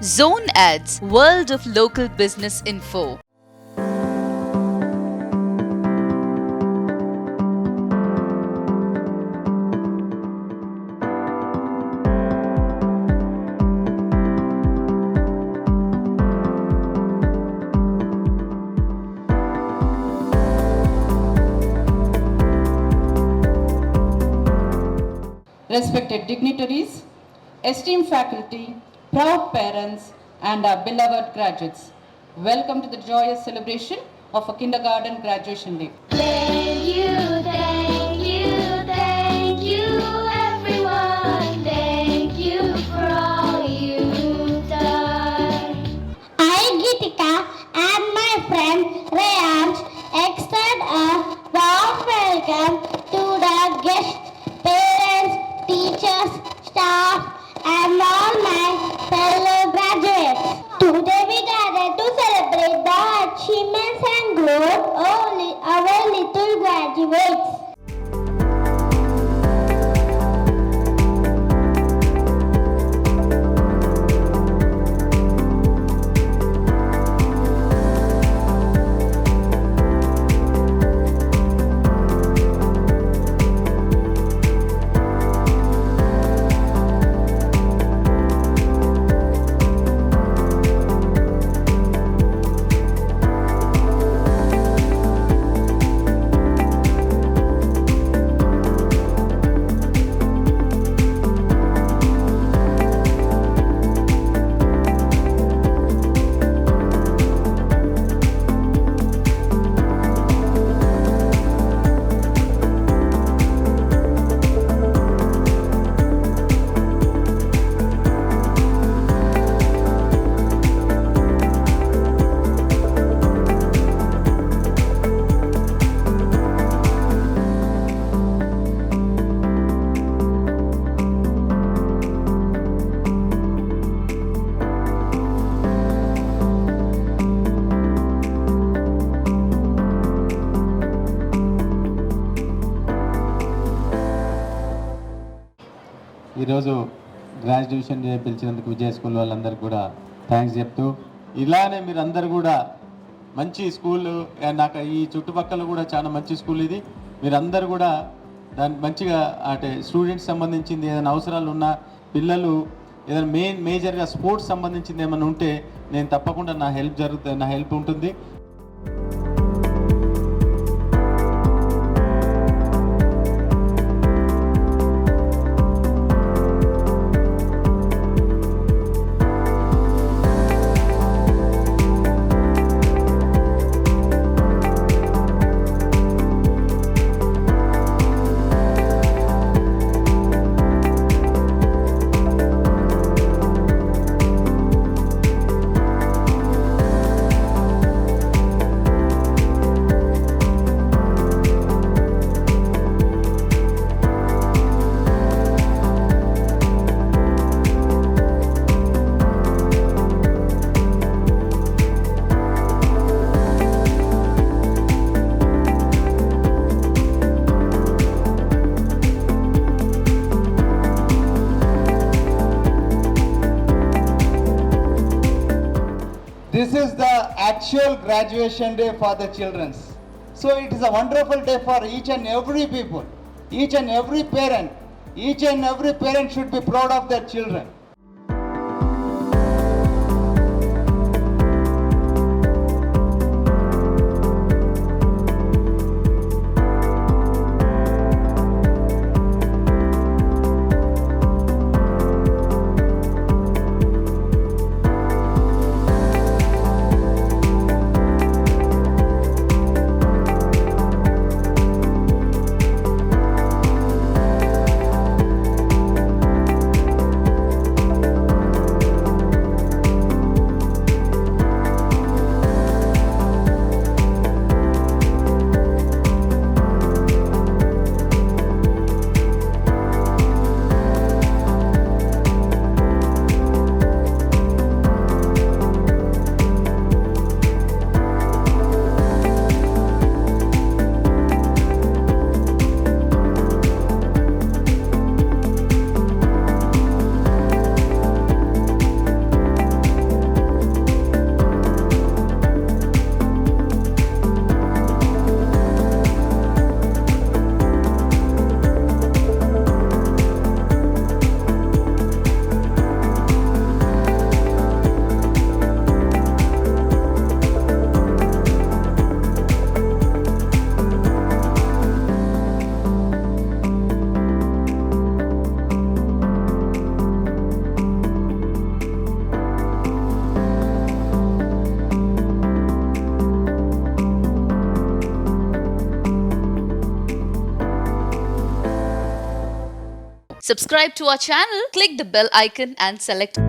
Zone Ads, World of Local Business Info. Respected dignitaries, esteemed faculty, proud parents, and our beloved graduates, welcome to the joyous celebration of a kindergarten graduation day. Thank you, everyone. Thank you for all you've done. I, Geetika, and my friend Rayans extend a warm welcome to the guests, parents, teachers, staff, and all my fellow graduates. Today we gathered to celebrate the achievements and growth of our little graduates. ఈరోజు graduation day పిలిచినందుకు విజయ school వాళ్ళందరికీ కూడా thanks చెప్తూ, ఇలానే మీరు అందరు కూడా మంచి school, నాకు ఈ చుట్టుపక్కల కూడా చాలా మంచి స్కూల్ ఇది. మీరందరూ కూడా దాన్ని మంచిగా అంటే స్టూడెంట్స్ సంబంధించింది ఏదైనా అవసరాలు ఉన్నా, పిల్లలు ఏదైనా మేజర్గా స్పోర్ట్స్ సంబంధించింది ఏమైనా ఉంటే నేను తప్పకుండా నా హెల్ప్ ఉంటుంది. This is the actual graduation day for the children. So it is a wonderful day for each and every people, each and every parent. Each and every parent should be proud of their children. Subscribe to our channel, click the bell icon and select